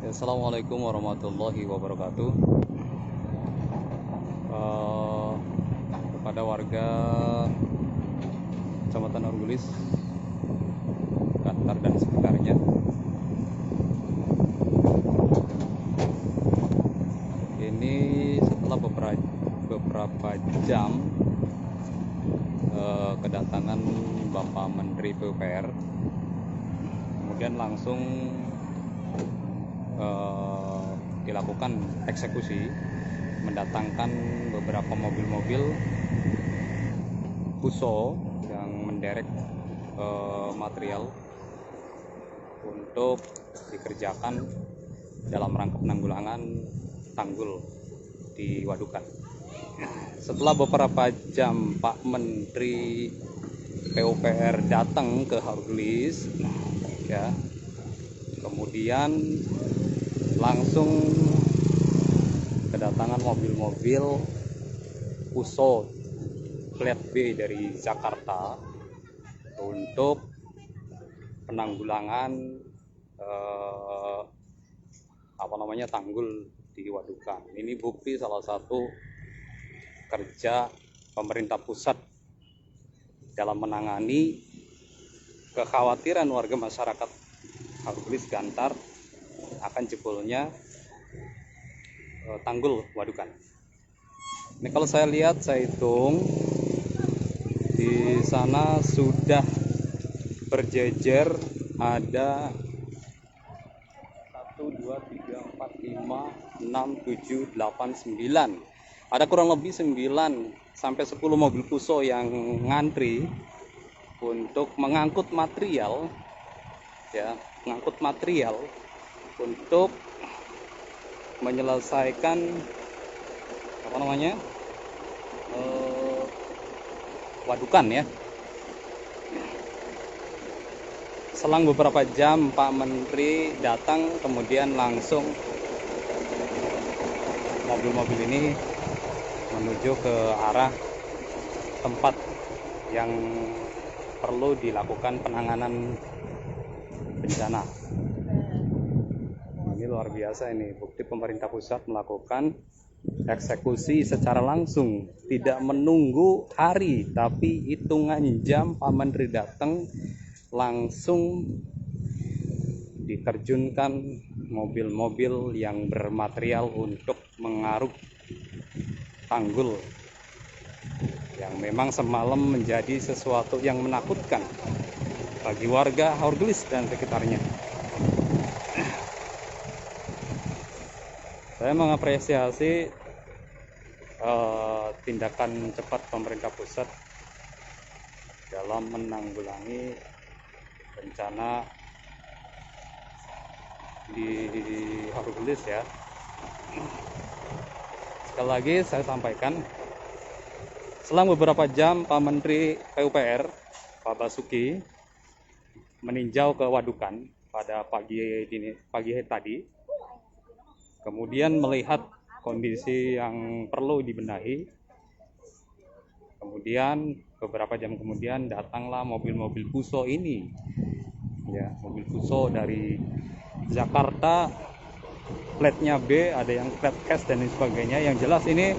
Assalamualaikum warahmatullahi wabarakatuh. Kepada warga Kecamatan Haurgelis, Kantar dan sekitarnya, ini setelah beberapa jam kedatangan Bapak Menteri PUPR, kemudian langsung dilakukan eksekusi, mendatangkan beberapa mobil-mobil Fuso yang menderek material untuk dikerjakan dalam rangka penanggulangan tanggul di Wadukan. Setelah beberapa jam Pak Menteri PUPR datang ke Haurgelis, ya, kemudian langsung kedatangan mobil-mobil Fuso plat B dari Jakarta untuk penanggulangan tanggul di Wadukan. Ini bukti salah satu kerja pemerintah pusat dalam menangani kekhawatiran warga masyarakat Haurgelis Gantar akan jebolnya tanggul Wadukan. Ini kalau saya lihat, saya hitung di sana sudah berjejer ada 1, 2, 3, 4, 5, 6, 7, 8, 9. Ada kurang lebih 9 sampai 10 mobil Fuso yang ngantri untuk mengangkut material, ya, untuk menyelesaikan Wadukan, ya. Selang beberapa jam Pak Menteri datang, kemudian langsung mobil-mobil ini menuju ke arah tempat yang perlu dilakukan penanganan bencana. Ini luar biasa, ini bukti pemerintah pusat melakukan eksekusi secara langsung, tidak menunggu hari, tapi hitungan jam Pak Menteri datang langsung diterjunkan mobil-mobil yang bermaterial untuk mengaruk tanggul yang memang semalam menjadi sesuatu yang menakutkan bagi warga Haurgelis dan sekitarnya. Saya mengapresiasi tindakan cepat pemerintah pusat dalam menanggulangi bencana di Haurgelis, ya. Sekali lagi saya sampaikan, selang beberapa jam Pak Menteri PUPR Pak Basuki meninjau ke Wadukan pada pagi tadi, kemudian melihat kondisi yang perlu dibenahi. Kemudian beberapa jam kemudian datanglah mobil-mobil Fuso ini, ya, mobil Fuso dari Jakarta, platnya B, ada yang plat S dan lain sebagainya. Yang jelas ini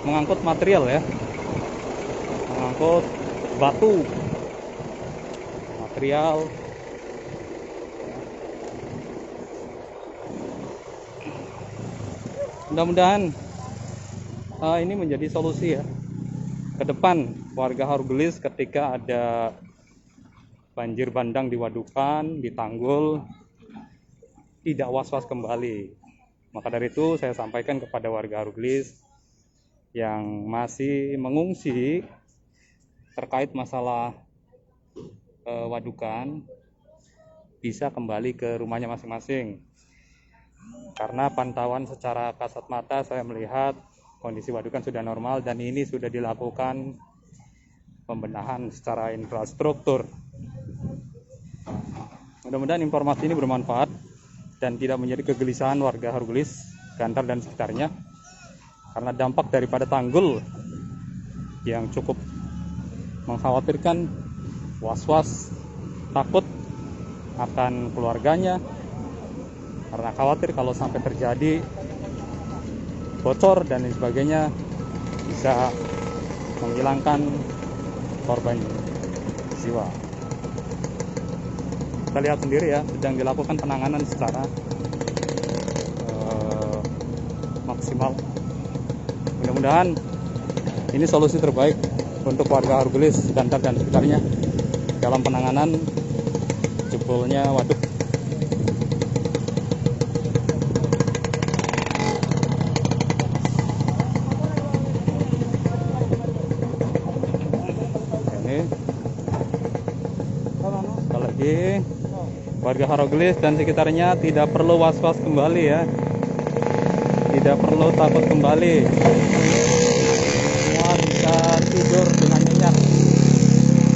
mengangkut material, ya, mengangkut batu, material. Mudah-mudahan ini menjadi solusi, ya, ke depan warga Haurgelis ketika ada banjir bandang di Wadukan, di tanggul, tidak was-was kembali. Maka dari itu saya sampaikan kepada warga Haurgelis yang masih mengungsi terkait masalah Wadukan, bisa kembali ke rumahnya masing-masing. Karena pantauan secara kasat mata saya melihat kondisi Wadukan sudah normal dan ini sudah dilakukan pembenahan secara infrastruktur. Mudah-mudahan informasi ini bermanfaat dan tidak menjadi kegelisahan warga Haurgelis, Gantar dan sekitarnya, karena dampak daripada tanggul yang cukup mengkhawatirkan, was-was, takut akan keluarganya, karena khawatir kalau sampai terjadi bocor dan lain sebagainya bisa menghilangkan korban jiwa. Kita lihat sendiri ya, sedang dilakukan penanganan secara maksimal. Mudah-mudahan ini solusi terbaik untuk warga Hargulis, Gantar dan sekitarnya dalam penanganan jebolnya waduk. Ini sekali lagi, warga Hargulis dan sekitarnya tidak perlu was-was kembali ya, tidak perlu takut kembali. Semua bisa tidur dengan nyenyak.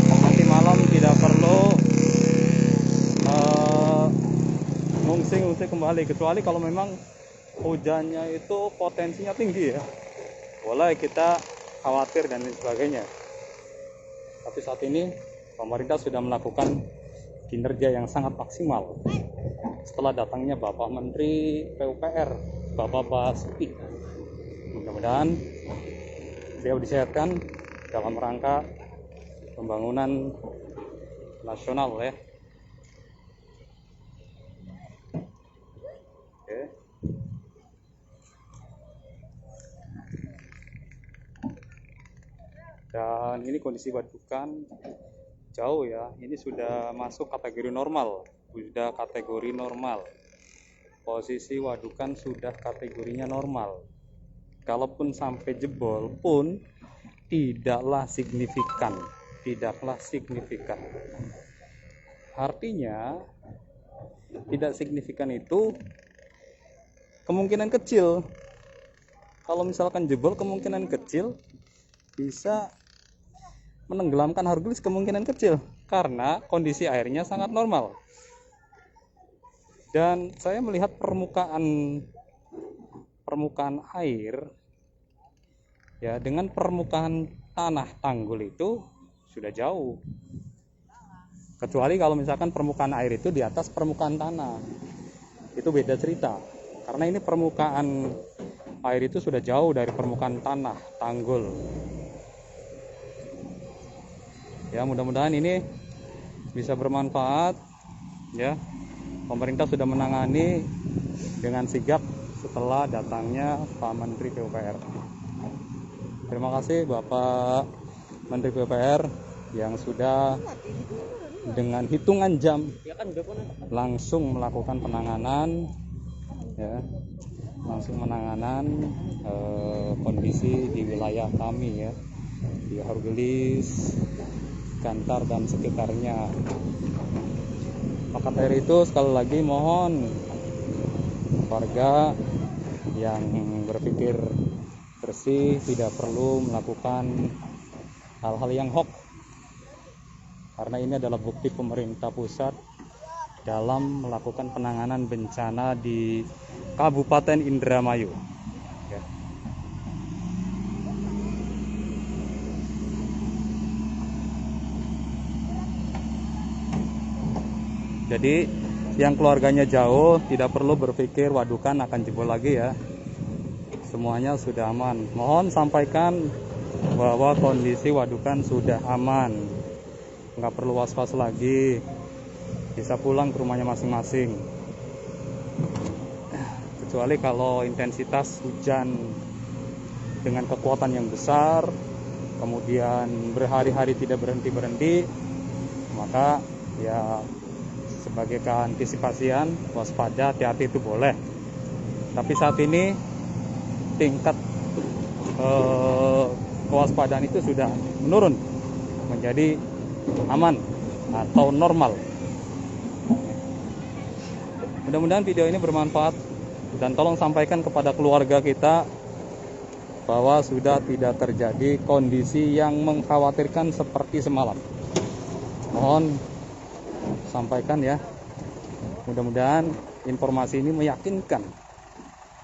Nanti malam tidak perlu ngungsi kembali, kecuali kalau memang hujannya itu potensinya tinggi ya, boleh kita khawatir dan lain sebagainya. Tapi saat ini pemerintah sudah melakukan kinerja yang sangat maksimal setelah datangnya Bapak Menteri PUPR, Bapak Basuki. Mudah-mudahan beliau disehatkan dalam rangka pembangunan nasional ya. Oke. Dan ini kondisi wadukan jauh ya, ini sudah masuk kategori normal, posisi wadukan sudah kategorinya normal. Kalaupun sampai jebol pun tidaklah signifikan. Artinya tidak signifikan itu kemungkinan kecil. Kalau misalkan jebol, kemungkinan kecil bisa menenggelamkan Hargulis, kemungkinan kecil karena kondisi airnya sangat normal. Dan saya melihat permukaan air ya dengan permukaan tanah tanggul itu sudah jauh. Kecuali kalau misalkan permukaan air itu di atas permukaan tanah, itu beda cerita. Karena ini permukaan air itu sudah jauh dari permukaan tanah tanggul. Ya, mudah-mudahan ini bisa bermanfaat ya. Pemerintah sudah menangani dengan sigap setelah datangnya Pak Menteri PUPR. Terima kasih Bapak Menteri PUPR yang sudah dengan hitungan jam langsung melakukan penanganan ya, kondisi di wilayah kami ya, di Hargulis, Gantar dan sekitarnya. Maka dari itu sekali lagi mohon warga yang berpikir bersih tidak perlu melakukan hal-hal yang hoax, karena ini adalah bukti pemerintah pusat dalam melakukan penanganan bencana di Kabupaten Indramayu ya. Jadi yang keluarganya jauh tidak perlu berpikir wadukan akan jebol lagi ya. Semuanya sudah aman. Mohon sampaikan bahwa kondisi wadukan sudah aman, nggak perlu was-was lagi, bisa pulang ke rumahnya masing-masing. Kecuali kalau intensitas hujan dengan kekuatan yang besar, kemudian berhari-hari tidak berhenti-berhenti, maka ya sebagai keantisipasian, waspada, hati-hati itu boleh. Tapi saat ini tingkat kewaspadaan itu sudah menurun menjadi aman atau normal. Mudah-mudahan video ini bermanfaat dan tolong sampaikan kepada keluarga kita bahwa sudah tidak terjadi kondisi yang mengkhawatirkan seperti semalam. Mohon sampaikan ya. Mudah-mudahan informasi ini meyakinkan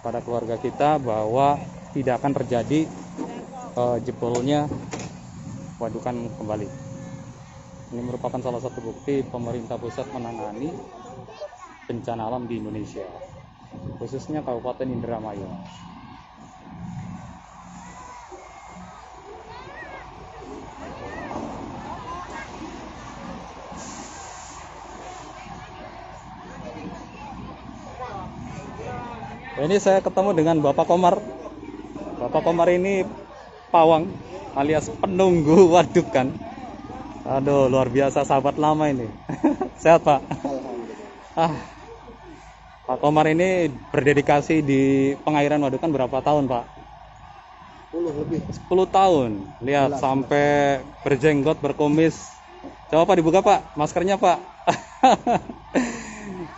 pada keluarga kita bahwa tidak akan terjadi jebolnya wadukan kembali. Ini merupakan salah satu bukti pemerintah pusat menangani bencana alam di Indonesia, khususnya Kabupaten Indramayu. Ini saya ketemu dengan Bapak Komar. Bapak Komar ini pawang alias penunggu wadukan. Aduh, luar biasa, sahabat lama ini. Sehat, Pak? Ah, Pak Komar ini berdedikasi di pengairan wadukan berapa tahun, Pak? 10 lebih. 10 tahun. Lihat, sampai berjenggot, berkumis. Coba Pak dibuka, Pak, maskernya, Pak.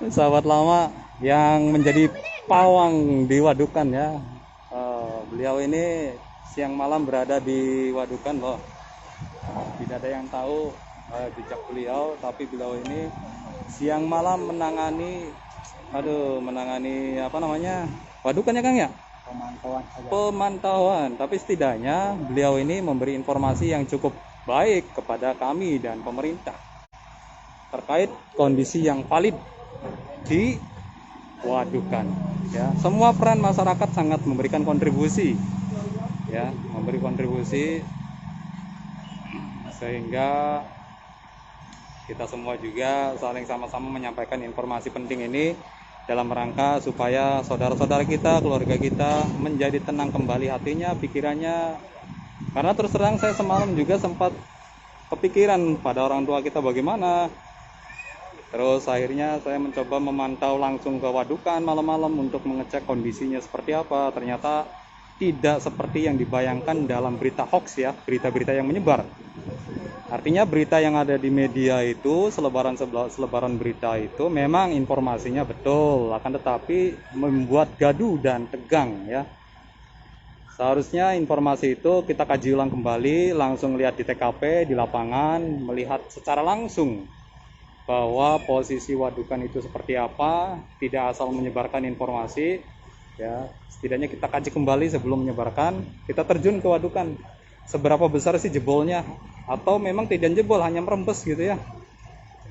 Sahabat lama yang menjadi pawang di wadukan ya. Beliau ini siang malam berada di wadukan loh. Tidak ada yang tahu jejak beliau, tapi beliau ini siang malam menangani apa namanya, wadukan ya Kang ya? Pemantauan. Tapi setidaknya beliau ini memberi informasi yang cukup baik kepada kami dan pemerintah terkait kondisi yang valid di wadukan ya. Semua peran masyarakat sangat memberikan kontribusi ya, memberi kontribusi sehingga kita semua juga saling sama-sama menyampaikan informasi penting ini dalam rangka supaya saudara-saudara kita, keluarga kita menjadi tenang kembali hatinya, pikirannya. Karena terus terang saya semalam juga sempat kepikiran pada orang tua kita bagaimana. Terus akhirnya saya mencoba memantau langsung ke wadukan malam-malam untuk mengecek kondisinya seperti apa. Ternyata tidak seperti yang dibayangkan dalam berita hoax ya, berita-berita yang menyebar. Artinya berita yang ada di media itu, selebaran berita itu memang informasinya betul, akan tetapi membuat gaduh dan tegang ya. Seharusnya informasi itu kita kaji ulang kembali, langsung lihat di TKP, di lapangan, melihat secara langsung bahwa posisi wadukan itu seperti apa, tidak asal menyebarkan informasi ya. Setidaknya kita kaji kembali sebelum menyebarkan, kita terjun ke wadukan. Seberapa besar sih jebolnya, atau memang tidak jebol, hanya merembes gitu ya.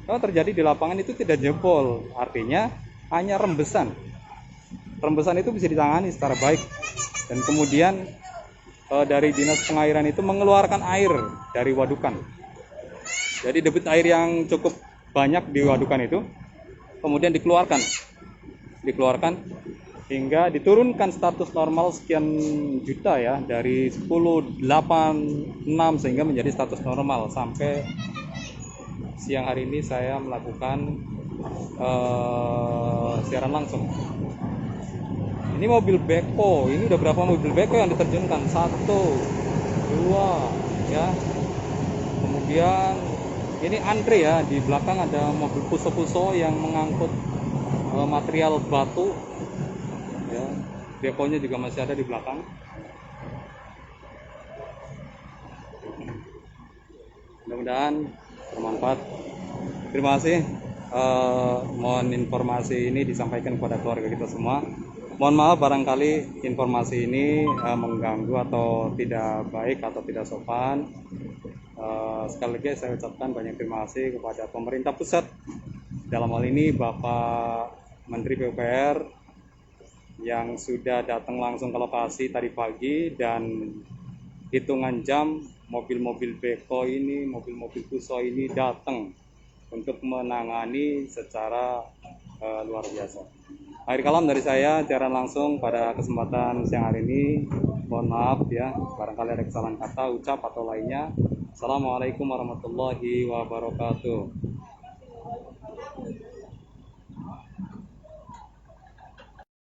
Kalau terjadi di lapangan itu tidak jebol, artinya hanya rembesan. Rembesan itu bisa ditangani secara baik, dan kemudian dari dinas pengairan itu mengeluarkan air dari wadukan. Jadi debit air yang cukup banyak di wadukan itu kemudian dikeluarkan hingga diturunkan status normal sekian juta ya, dari 10, 8, 6 sehingga menjadi status normal. Sampai siang hari ini saya melakukan siaran langsung. Ini mobil beko, ini udah berapa mobil beko yang diterjunkan? 1, 2 ya. Kemudian ini antre ya, di belakang ada mobil puso-puso yang mengangkut material batu ya. Bekonya juga masih ada di belakang. Mudah-mudahan bermanfaat. Terima kasih. Mohon informasi ini disampaikan kepada keluarga kita semua. Mohon maaf barangkali informasi ini mengganggu atau tidak baik atau tidak sopan. Sekali lagi saya ucapkan banyak terima kasih kepada pemerintah pusat, dalam hal ini Bapak Menteri PUPR yang sudah datang langsung ke lokasi tadi pagi, dan hitungan jam mobil-mobil beko ini, mobil-mobil puso ini datang untuk menangani secara luar biasa. Akhir kalam dari saya, siaran langsung pada kesempatan siang hari ini. Mohon maaf ya, barangkali ada kesalahan kata, ucap atau lainnya. Assalamualaikum warahmatullahi wabarakatuh.